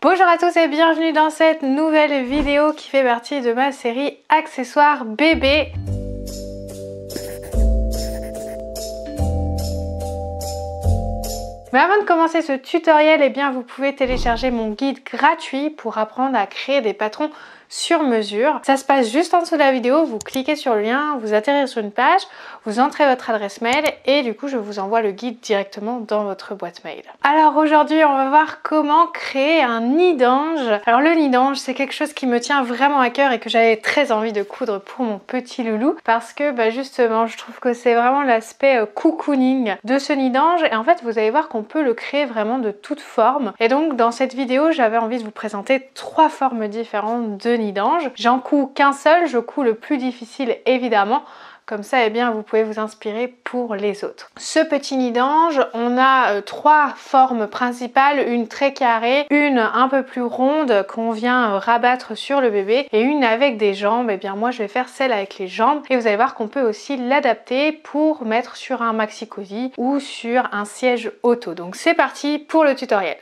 Bonjour à tous et bienvenue dans cette nouvelle vidéo qui fait partie de ma série accessoires bébé. Mais avant de commencer ce tutoriel, vous pouvez télécharger mon guide gratuit pour apprendre à créer des patrons sur mesure. Ça se passe juste en dessous de la vidéo, vous cliquez sur le lien, vous atterrez sur une page, vous entrez votre adresse mail et du coup je vous envoie le guide directement dans votre boîte mail. Alors aujourd'hui on va voir comment créer un nid d'ange. Alors le nid d'ange c'est quelque chose qui me tient vraiment à cœur et que j'avais très envie de coudre pour mon petit loulou parce que justement je trouve que c'est vraiment l'aspect cocooning de ce nid d'ange et en fait vous allez voir qu'on peut le créer vraiment de toutes formes. Et donc dans cette vidéo j'avais envie de vous présenter 3 formes différentes de nid d'ange. J'en couds qu'un seul, je couds le plus difficile évidemment. Comme ça, vous pouvez vous inspirer pour les autres. Ce petit nid d'ange, on a 3 formes principales, une très carrée, une un peu plus ronde qu'on vient rabattre sur le bébé et une avec des jambes. Moi je vais faire celle avec les jambes et vous allez voir qu'on peut aussi l'adapter pour mettre sur un maxi cosy ou sur un siège auto. Donc c'est parti pour le tutoriel.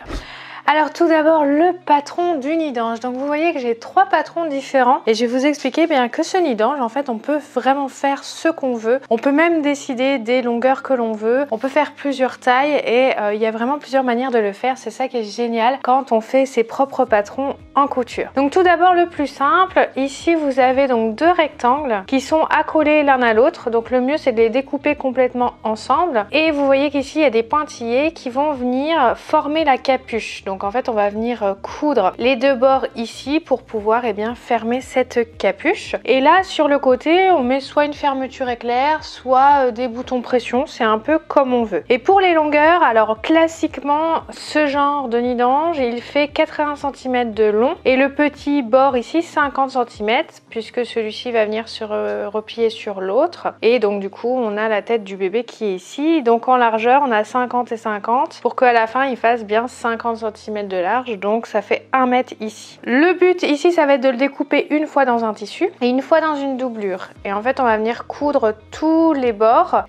Alors tout d'abord le patron du nid d'ange. Donc vous voyez que j'ai 3 patrons différents et je vais vous expliquer que ce nid d'ange en fait on peut vraiment faire ce qu'on veut. On peut même décider des longueurs que l'on veut. On peut faire plusieurs tailles et il y a vraiment plusieurs manières de le faire. C'est ça qui est génial quand on fait ses propres patrons en couture. Donc tout d'abord le plus simple, ici vous avez donc 2 rectangles qui sont accolés l'un à l'autre. Donc le mieux c'est de les découper complètement ensemble et vous voyez qu'ici il y a des pointillés qui vont venir former la capuche. Donc en fait on va venir coudre les 2 bords ici pour pouvoir fermer cette capuche. Et là sur le côté on met soit une fermeture éclair, soit des boutons pression, c'est un peu comme on veut. Et pour les longueurs, alors classiquement ce genre de nid d'ange il fait 80 cm de long et le petit bord ici 50 cm puisque celui-ci va venir se replier sur l'autre. Et donc du coup on a la tête du bébé qui est ici. Donc en largeur on a 50 et 50 pour qu'à la fin il fasse bien 50 cm de large, donc ça fait 1 mètre ici. Le but ici ça va être de le découper une fois dans un tissu et une fois dans une doublure. Et en fait on va venir coudre tous les bords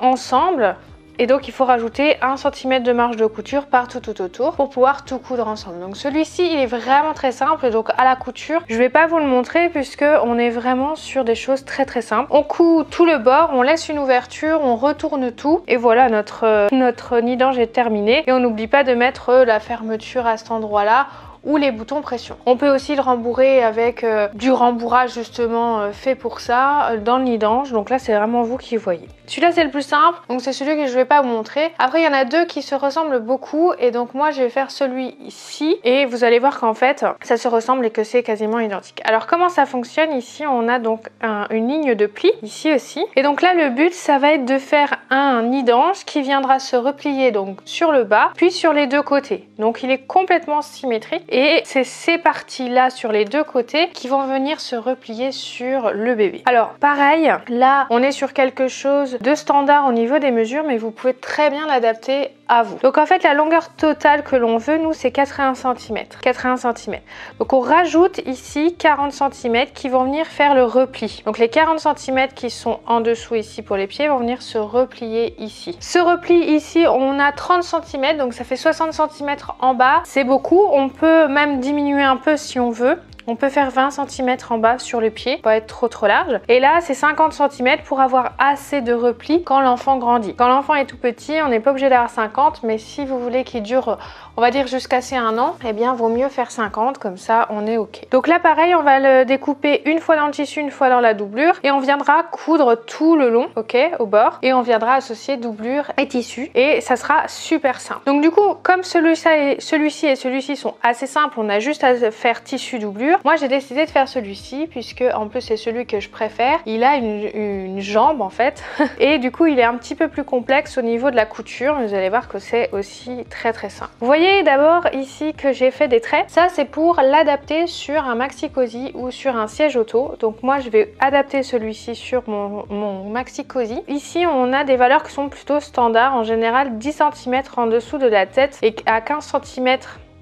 ensemble. Et donc il faut rajouter 1 cm de marge de couture partout tout autour pour pouvoir tout coudre ensemble. Donc celui-ci il est vraiment très simple, donc à la couture je vais pas vous le montrer puisque on est vraiment sur des choses très simples. On coud tout le bord, on laisse une ouverture, on retourne tout et voilà notre nid d'ange est terminé. Et on n'oublie pas de mettre la fermeture à cet endroit là ou les boutons pression. On peut aussi le rembourrer avec du rembourrage justement fait pour ça dans le nid d'ange. Donc là c'est vraiment vous qui voyez. Celui-là c'est le plus simple, donc c'est celui que je vais pas vous montrer. Après il y en a 2 qui se ressemblent beaucoup et donc moi je vais faire celui-ci et vous allez voir qu'en fait ça se ressemble et que c'est quasiment identique. Alors comment ça fonctionne? Ici on a donc une ligne de pli, ici aussi. Et donc là le but ça va être de faire un nid d'ange qui viendra se replier donc sur le bas puis sur les 2 côtés. Donc il est complètement symétrique et c'est ces parties là sur les 2 côtés qui vont venir se replier sur le bébé. Alors pareil, là on est sur quelque chose de standard au niveau des mesures mais vous pouvez très bien l'adapter à vous. Donc en fait la longueur totale que l'on veut nous c'est 80 cm. 80 cm. Donc on rajoute ici 40 cm qui vont venir faire le repli. Donc les 40 cm qui sont en dessous ici pour les pieds vont venir se replier ici. Ce repli ici on a 30 cm donc ça fait 60 cm en bas. C'est beaucoup, on peut même diminuer un peu si on veut. On peut faire 20 cm en bas sur le pied, pas être trop large. Et là, c'est 50 cm pour avoir assez de repli quand l'enfant grandit. Quand l'enfant est tout petit, on n'est pas obligé d'avoir 50, mais si vous voulez qu'il dure, on va dire jusqu'à ses 1 an, vaut mieux faire 50, comme ça on est ok. Donc là pareil, on va le découper une fois dans le tissu, une fois dans la doublure et on viendra coudre tout le long, ok, au bord. Et on viendra associer doublure et tissu et ça sera super simple. Donc du coup, comme celui-ci et celui-ci sont assez simples, on a juste à faire tissu doublure. Moi j'ai décidé de faire celui-ci puisque en plus c'est celui que je préfère. Il a une jambe en fait et du coup il est un petit peu plus complexe au niveau de la couture, mais vous allez voir que c'est aussi très simple. Vous voyez d'abord ici que j'ai fait des traits. Ça c'est pour l'adapter sur un maxi cosy ou sur un siège auto. Donc moi je vais adapter celui-ci sur mon maxi cosy. Ici on a des valeurs qui sont plutôt standards, en général 10 cm en dessous de la tête et à 15 cm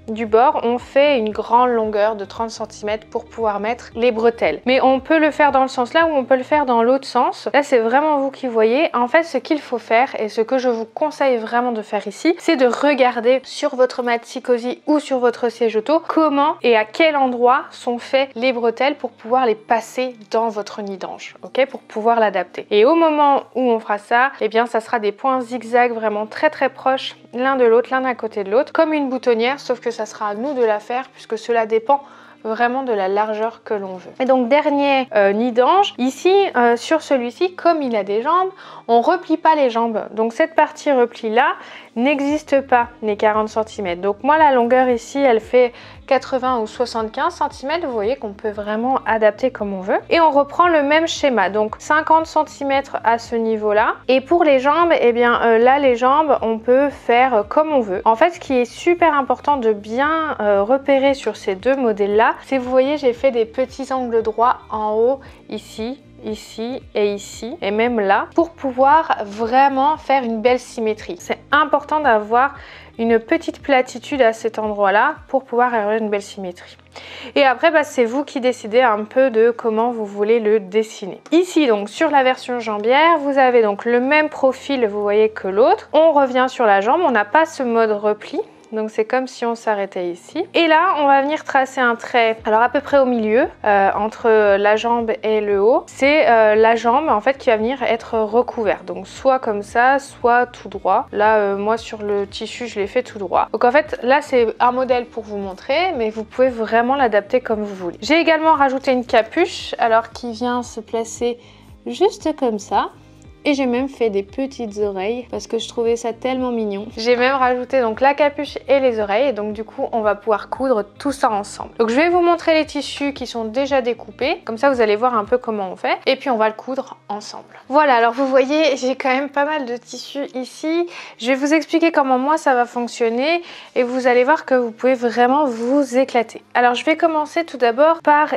du bord, on fait une grande longueur de 30 cm pour pouvoir mettre les bretelles. Mais on peut le faire dans le sens là ou on peut le faire dans l'autre sens. Là, c'est vraiment vous qui voyez. En fait, ce qu'il faut faire et ce que je vous conseille vraiment de faire ici, c'est de regarder sur votre mat Sycosie ou sur votre siège auto comment et à quel endroit sont faits les bretelles pour pouvoir les passer dans votre nid d'ange, ok, pour pouvoir l'adapter. Et au moment où on fera ça, eh bien, ça sera des points zigzag vraiment très proches l'un de l'autre, l'un à côté de l'autre, comme une boutonnière, sauf que ça sera à nous de la faire puisque cela dépend vraiment de la largeur que l'on veut. Et donc dernier nid d'ange, ici sur celui-ci, comme il a des jambes, on replie pas les jambes. Donc cette partie replie là n'existe pas, les 40 cm. Donc moi la longueur ici elle fait 80 ou 75 cm, vous voyez qu'on peut vraiment adapter comme on veut. Et on reprend le même schéma, donc 50 cm à ce niveau-là. Et pour les jambes, eh bien là les jambes on peut faire comme on veut. En fait ce qui est super important de bien repérer sur ces deux modèles-là, c'est vous voyez j'ai fait des petits angles droits en haut ici, ici et ici et même là pour pouvoir vraiment faire une belle symétrie. C'est important d'avoir une petite platitude à cet endroit là pour pouvoir avoir une belle symétrie. Et après bah, c'est vous qui décidez un peu de comment vous voulez le dessiner. Ici donc sur la version jambière vous avez donc le même profil vous voyez que l'autre. On revient sur la jambe, on n'a pas ce mode repli. Donc c'est comme si on s'arrêtait ici. Et là, on va venir tracer un trait, alors à peu près au milieu, entre la jambe et le haut. C'est la jambe en fait qui va venir être recouverte. Donc soit comme ça, soit tout droit. Là, moi sur le tissu, je l'ai fait tout droit. Donc en fait, là c'est un modèle pour vous montrer, mais vous pouvez vraiment l'adapter comme vous voulez. J'ai également rajouté une capuche, alors qui vient se placer juste comme ça. Et j'ai même fait des petites oreilles parce que je trouvais ça tellement mignon. J'ai même rajouté donc la capuche et les oreilles et donc du coup on va pouvoir coudre tout ça ensemble. Donc je vais vous montrer les tissus qui sont déjà découpés, comme ça vous allez voir un peu comment on fait et puis on va le coudre ensemble. Voilà, alors vous voyez j'ai quand même pas mal de tissus ici. Je vais vous expliquer comment moi ça va fonctionner et vous allez voir que vous pouvez vraiment vous éclater. Alors je vais commencer tout d'abord par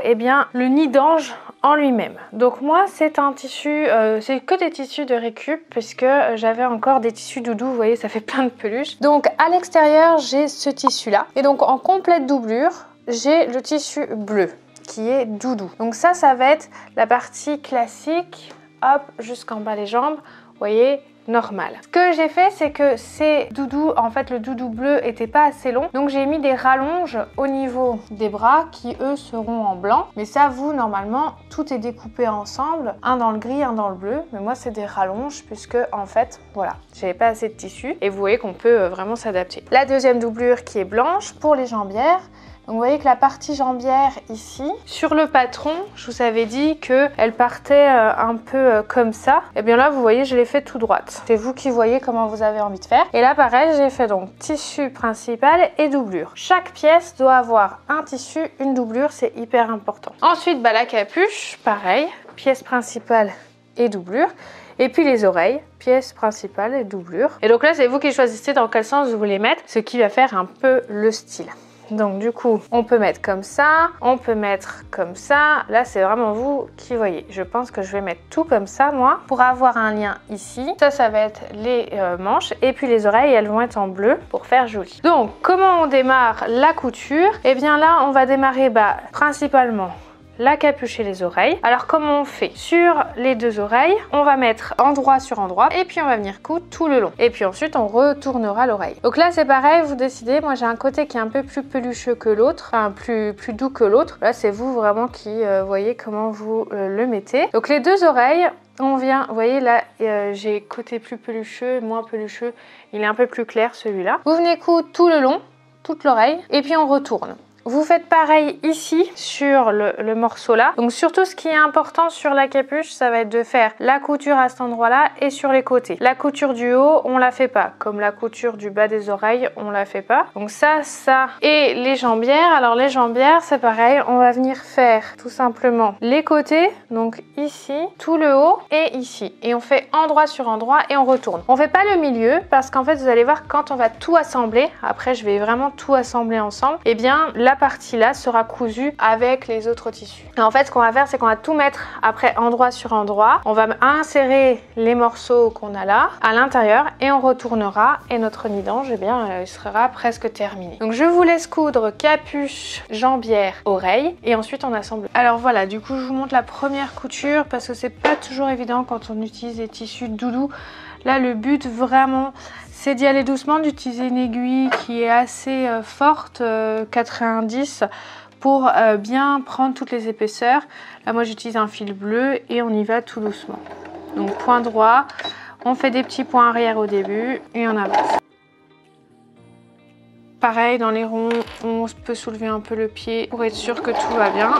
le nid d'ange en lui-même. Donc moi c'est un tissu, c'est que des tissus de récup puisque j'avais encore des tissus doudou, vous voyez ça fait plein de peluches. Donc à l'extérieur j'ai ce tissu là et donc en complète doublure j'ai le tissu bleu qui est doudou. Donc ça va être la partie classique, hop jusqu'en bas les jambes, vous voyez, normal. Ce que j'ai fait c'est que ces doudous, en fait le doudou bleu était pas assez long, donc j'ai mis des rallonges au niveau des bras qui eux seront en blanc, mais ça vous normalement tout est découpé ensemble, un dans le gris, un dans le bleu, mais moi c'est des rallonges puisque en fait voilà, j'avais pas assez de tissu et vous voyez qu'on peut vraiment s'adapter. La deuxième doublure qui est blanche pour les jambières. Donc vous voyez que la partie jambière ici, sur le patron, je vous avais dit qu'elle partait un peu comme ça. Et bien là, vous voyez, je l'ai fait tout droite. C'est vous qui voyez comment vous avez envie de faire. Et là, pareil, j'ai fait donc tissu principal et doublure. Chaque pièce doit avoir un tissu, une doublure, c'est hyper important. Ensuite, la capuche, pareil, pièce principale et doublure. Et puis les oreilles, pièce principale et doublure. Et donc là, c'est vous qui choisissez dans quel sens vous voulez mettre, ce qui va faire un peu le style. Donc du coup, on peut mettre comme ça, on peut mettre comme ça. Là, c'est vraiment vous qui voyez. Je pense que je vais mettre tout comme ça, moi, pour avoir un lien ici. Ça va être les manches. Et puis les oreilles, elles vont être en bleu pour faire joli. Donc, comment on démarre la couture? Eh bien là, on va démarrer principalement la capuche et les oreilles. Alors comment on fait? Sur les deux oreilles, on va mettre endroit sur endroit et puis on va venir coudre tout le long. Et puis ensuite, on retournera l'oreille. Donc là, c'est pareil, vous décidez. Moi, j'ai un côté qui est un peu plus pelucheux que l'autre, enfin plus doux que l'autre. Là, c'est vous vraiment qui voyez comment vous le mettez. Donc les deux oreilles, on vient, vous voyez là, j'ai côté plus pelucheux, moins pelucheux. Il est un peu plus clair celui-là. Vous venez coudre tout le long, toute l'oreille et puis on retourne. Vous faites pareil ici sur le morceau là. Donc surtout ce qui est important sur la capuche, ça va être de faire la couture à cet endroit là et sur les côtés. La couture du haut, on la fait pas. Comme la couture du bas des oreilles, on la fait pas. Donc ça. Et les jambières, alors les jambières c'est pareil, on va venir faire tout simplement les côtés. Donc ici, tout le haut et ici. Et on fait endroit sur endroit et on retourne. On fait pas le milieu parce qu'en fait vous allez voir quand on va tout assembler, après je vais vraiment tout assembler ensemble, et bien la la partie là sera cousue avec les autres tissus. Et en fait ce qu'on va faire c'est qu'on va tout mettre après endroit sur endroit. On va insérer les morceaux qu'on a là à l'intérieur et on retournera et notre nid d'ange eh bien il sera presque terminé. Donc je vous laisse coudre capuche, jambière, oreille et ensuite on assemble. Alors voilà, du coup je vous montre la première couture parce que c'est pas toujours évident quand on utilise des tissus doudou. Là le but vraiment c'est d'y aller doucement, d'utiliser une aiguille qui est assez forte, 90, pour bien prendre toutes les épaisseurs. Là moi j'utilise un fil bleu et on y va tout doucement. Donc point droit, on fait des petits points arrière au début et on avance. Pareil dans les ronds, on peut soulever un peu le pied pour être sûr que tout va bien.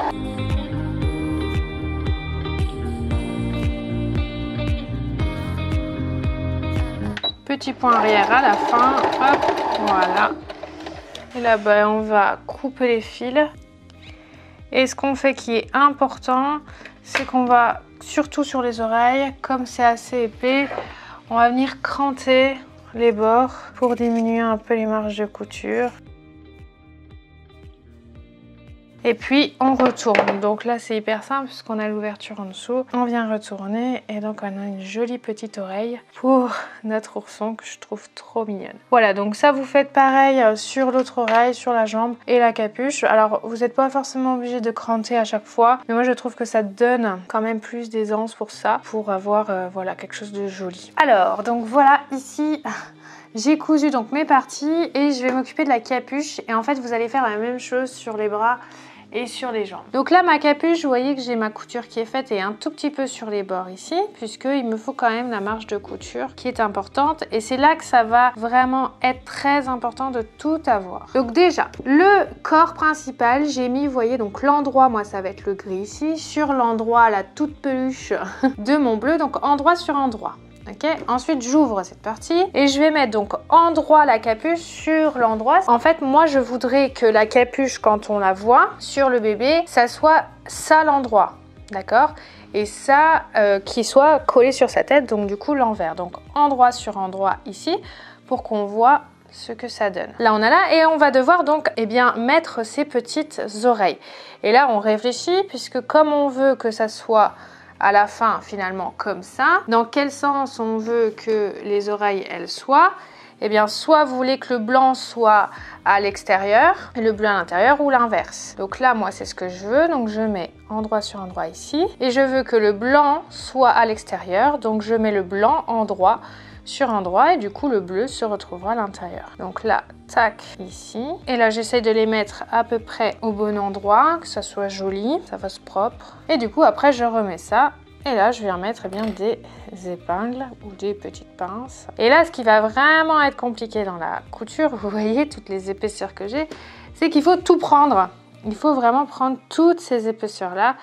Petit point arrière à la fin, hop, voilà. Et là bas on va couper les fils. Et ce qu'on fait qui est important, c'est qu'on va, surtout sur les oreilles, comme c'est assez épais, on va venir cranter les bords pour diminuer un peu les marges de couture. Et puis on retourne. Donc là c'est hyper simple puisqu'on a l'ouverture en dessous. On vient retourner et donc on a une jolie petite oreille pour notre ourson que je trouve trop mignonne. Voilà, donc ça vous faites pareil sur l'autre oreille, sur la jambe et la capuche. Alors vous n'êtes pas forcément obligé de cranter à chaque fois, mais moi je trouve que ça donne quand même plus d'aisance pour ça, pour avoir voilà quelque chose de joli. Alors donc voilà ici. J'ai cousu donc mes parties et je vais m'occuper de la capuche et en fait vous allez faire la même chose sur les bras et sur les jambes. Donc là ma capuche, vous voyez que j'ai ma couture qui est faite et un tout petit peu sur les bords ici puisqu'il me faut quand même la marge de couture qui est importante et c'est là que ça va vraiment être très important de tout avoir. Donc déjà le corps principal j'ai mis, vous voyez donc l'endroit, moi ça va être le gris ici, sur l'endroit la toute peluche de mon bleu, donc endroit sur endroit. Okay. Ensuite j'ouvre cette partie et je vais mettre donc endroit la capuche sur l'endroit. En fait moi je voudrais que la capuche quand on la voit sur le bébé ça soit ça l'endroit, d'accord, et ça qui soit collé sur sa tête, donc du coup l'envers, donc endroit sur endroit ici pour qu'on voit ce que ça donne. Là on a là et on va devoir donc eh bien mettre ces petites oreilles et là on réfléchit puisque comme on veut que ça soit à la fin finalement comme ça, dans quel sens on veut que les oreilles elles soient, eh bien soit vous voulez que le blanc soit à l'extérieur et le bleu à l'intérieur ou l'inverse. Donc là moi c'est ce que je veux, donc je mets endroit sur endroit ici et je veux que le blanc soit à l'extérieur, donc je mets le blanc endroit sur endroit et du coup le bleu se retrouvera à l'intérieur. Donc là tac ici et là j'essaie de les mettre à peu près au bon endroit, que ça soit joli, ça fasse propre et du coup après je remets ça et là je vais remettre eh bien des épingles ou des petites pinces. Et là ce qui va vraiment être compliqué dans la couture, vous voyez toutes les épaisseurs que j'ai, c'est qu'il faut tout prendre. Il faut vraiment prendre toutes ces épaisseurs là.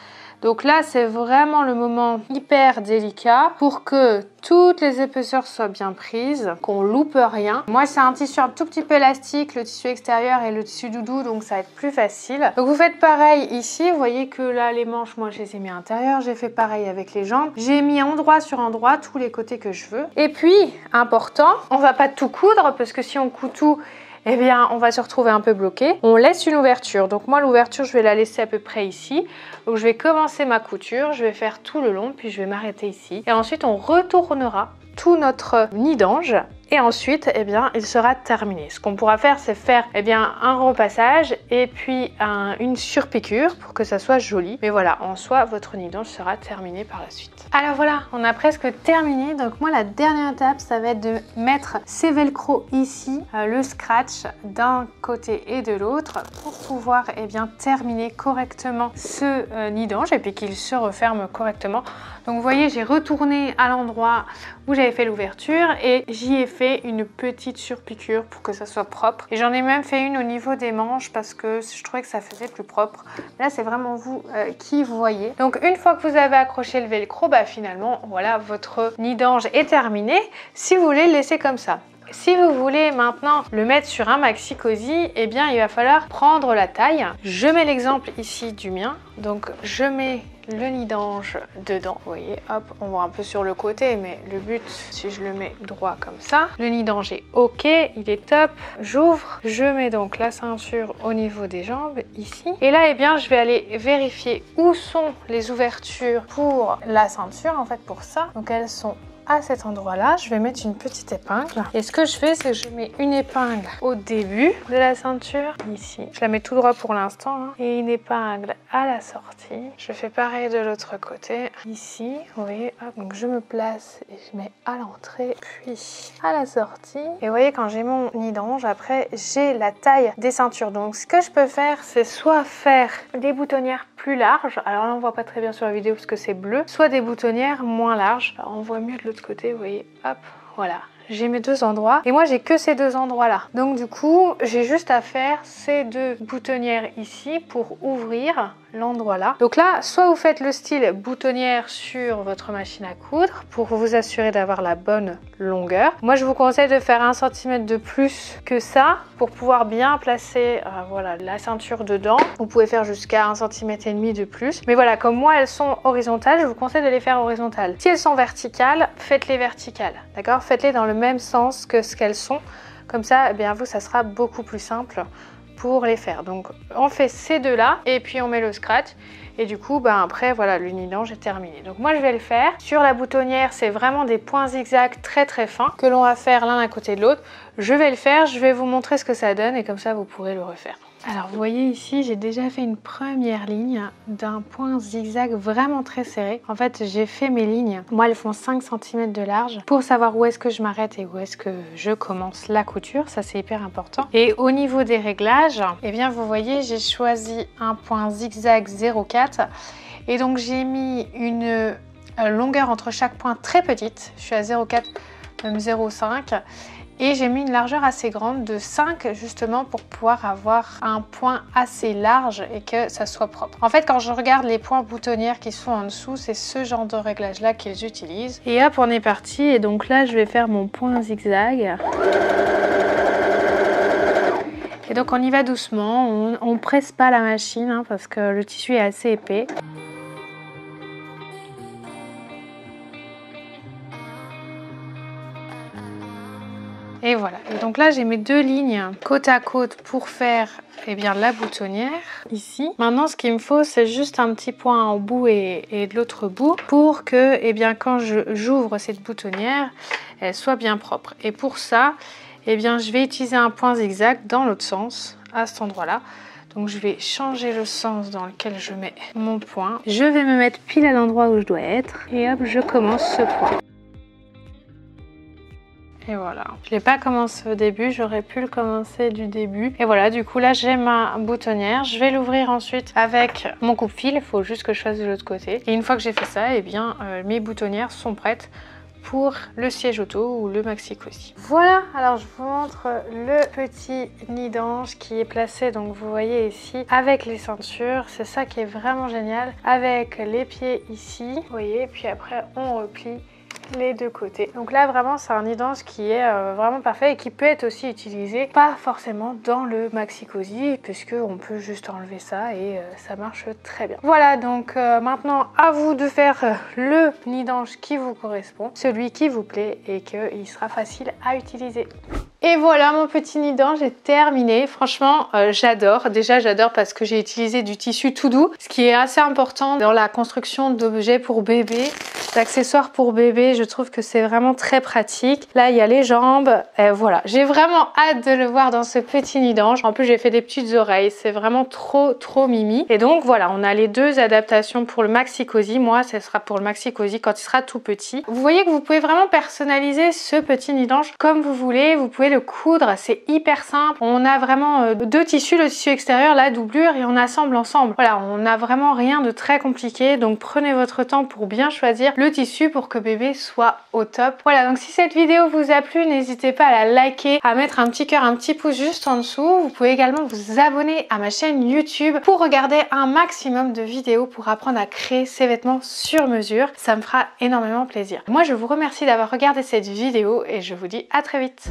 Donc là, c'est vraiment le moment hyper délicat pour que toutes les épaisseurs soient bien prises, qu'on loupe rien. Moi, c'est un tissu un tout petit peu élastique, le tissu extérieur et le tissu doudou, donc ça va être plus facile. Donc vous faites pareil ici, vous voyez que là, les manches, moi, je les ai mis à l'intérieur. J'ai fait pareil avec les jambes. J'ai mis endroit sur endroit tous les côtés que je veux. Et puis, important, on va pas tout coudre parce que si on coud tout, eh bien on va se retrouver un peu bloqué. On laisse une ouverture, donc moi l'ouverture je vais la laisser à peu près ici. Donc je vais commencer ma couture, je vais faire tout le long, puis je vais m'arrêter ici. Et ensuite on retournera tout notre nid d'ange et ensuite eh bien il sera terminé. Ce qu'on pourra faire c'est faire eh bien un repassage et puis une surpiqûre pour que ça soit joli. Mais voilà, en soi votre nid d'ange sera terminé par la suite. Alors voilà, on a presque terminé. Donc moi la dernière étape ça va être de mettre ces velcro ici, le scratch d'un côté et de l'autre pour pouvoir eh bien terminer correctement ce nid d'ange et puis qu'il se referme correctement. Donc vous voyez j'ai retourné à l'endroit où j'avais fait l'ouverture et j'y ai fait une petite surpiqûre pour que ça soit propre. Et j'en ai même fait une au niveau des manches parce que je trouvais que ça faisait plus propre. Là c'est vraiment vous qui voyez. Donc une fois que vous avez accroché le velcro, bah finalement voilà votre nid d'ange est terminé si vous voulez le laisser comme ça. si vous voulez maintenant le mettre sur un maxi cosy, eh bien il va falloir prendre la taille. Je mets l'exemple ici du mien, donc je mets le nid d'ange dedans, vous voyez, hop, on voit un peu sur le côté, mais le but, si je le mets droit comme ça, le nid d'ange est ok, il est top, j'ouvre, je mets donc la ceinture au niveau des jambes, ici, et là, eh bien, je vais aller vérifier où sont les ouvertures pour la ceinture, en fait, pour ça, donc elles sont à cet endroit-là. Je vais mettre une petite épingle. Et ce que je fais, c'est que je mets une épingle au début de la ceinture, ici. Je la mets tout droit pour l'instant, hein. Et une épingle à la sortie. Je fais pareil de l'autre côté, ici. Vous voyez, hop. Donc je me place et je mets à l'entrée, puis à la sortie. Et vous voyez, quand j'ai mon nid d'ange, après, j'ai la taille des ceintures. Donc ce que je peux faire, c'est soit faire des boutonnières plus larges. Alors là, on voit pas très bien sur la vidéo parce que c'est bleu. Soit des boutonnières moins larges. Alors, on voit mieux de l'autre côté, vous voyez, hop, voilà. J'ai mes deux endroits et moi j'ai que ces deux endroits là, donc du coup j'ai juste à faire ces deux boutonnières ici pour ouvrir l'endroit là. Donc là, soit vous faites le style boutonnière sur votre machine à coudre pour vous assurer d'avoir la bonne longueur. Moi je vous conseille de faire 1 cm de plus que ça pour pouvoir bien placer voilà, la ceinture dedans. Vous pouvez faire jusqu'à 1,5 cm de plus, mais voilà, comme moi elles sont horizontales, je vous conseille de les faire horizontales. Si elles sont verticales, faites-les verticales, d'accord? Faites-les dans le même sens que ce qu'elles sont, comme ça, eh bien vous, ça sera beaucoup plus simple pour les faire. Donc on fait ces deux là et puis on met le scratch et du coup ben après voilà, le nid d'ange est terminé. Donc moi je vais le faire sur la boutonnière, c'est vraiment des points zigzags très très fins que l'on va faire l'un à côté de l'autre. Je vais le faire, je vais vous montrer ce que ça donne et comme ça vous pourrez le refaire. Alors vous voyez ici, j'ai déjà fait une première ligne d'un point zigzag vraiment très serré. En fait, j'ai fait mes lignes, moi elles font 5 cm de large pour savoir où est-ce que je m'arrête et où est-ce que je commence la couture. Ça c'est hyper important. Et au niveau des réglages, eh bien vous voyez, j'ai choisi un point zigzag 0,4 et donc j'ai mis une longueur entre chaque point très petite. Je suis à 0,4, même 0,5. Et j'ai mis une largeur assez grande de 5 justement pour pouvoir avoir un point assez large et que ça soit propre. En fait, quand je regarde les points boutonnières qui sont en dessous, c'est ce genre de réglage là qu'ils utilisent. Et hop, on est parti. Et donc là, je vais faire mon point zigzag. Et donc on y va doucement, on presse pas la machine hein, parce que le tissu est assez épais. Et voilà, et donc là j'ai mes deux lignes côte à côte pour faire eh bien, la boutonnière ici. Maintenant ce qu'il me faut c'est juste un petit point au bout et de l'autre bout pour que eh bien, quand j'ouvre cette boutonnière, elle soit bien propre. Et pour ça, eh bien, je vais utiliser un point zigzag dans l'autre sens, à cet endroit-là. Donc je vais changer le sens dans lequel je mets mon point. Je vais me mettre pile à l'endroit où je dois être et hop, je commence ce point. Et voilà, je l'ai pas commencé au début, j'aurais pu le commencer du début. Et voilà, du coup là j'ai ma boutonnière, je vais l'ouvrir ensuite avec mon coupe-fil, il faut juste que je fasse de l'autre côté. Et une fois que j'ai fait ça, eh bien mes boutonnières sont prêtes pour le siège auto ou le maxi cosy. Voilà, alors je vous montre le petit nid d'ange qui est placé, donc vous voyez ici, avec les ceintures. C'est ça qui est vraiment génial, avec les pieds ici, vous voyez, puis après on replie les deux côtés. Donc là vraiment c'est un nid d'ange qui est vraiment parfait et qui peut être aussi utilisé pas forcément dans le maxi cosy puisque on peut juste enlever ça et ça marche très bien. Voilà, donc maintenant à vous de faire le nid d'ange qui vous correspond, celui qui vous plaît et qu'il sera facile à utiliser. Et voilà, mon petit nid d'ange est terminé. Franchement, j'adore. Déjà, j'adore parce que j'ai utilisé du tissu tout doux, ce qui est assez important dans la construction d'objets pour bébé, d'accessoires pour bébé. Je trouve que c'est vraiment très pratique. Là, il y a les jambes. Voilà, j'ai vraiment hâte de le voir dans ce petit nid d'ange. En plus, j'ai fait des petites oreilles. C'est vraiment trop mimi. Et donc, voilà, on a les deux adaptations pour le maxi cosy. Moi, ce sera pour le maxi cosy quand il sera tout petit. Vous voyez que vous pouvez vraiment personnaliser ce petit nid d'ange comme vous voulez. Vous pouvez le coudre, c'est hyper simple. On a vraiment deux tissus, le tissu extérieur, la doublure et on assemble ensemble. Voilà, on n'a vraiment rien de très compliqué. Donc prenez votre temps pour bien choisir le tissu pour que bébé soit au top. Voilà, donc si cette vidéo vous a plu, n'hésitez pas à la liker, à mettre un petit cœur, un petit pouce juste en dessous. Vous pouvez également vous abonner à ma chaîne YouTube pour regarder un maximum de vidéos pour apprendre à créer ses vêtements sur mesure. Ça me fera énormément plaisir. Moi, je vous remercie d'avoir regardé cette vidéo et je vous dis à très vite.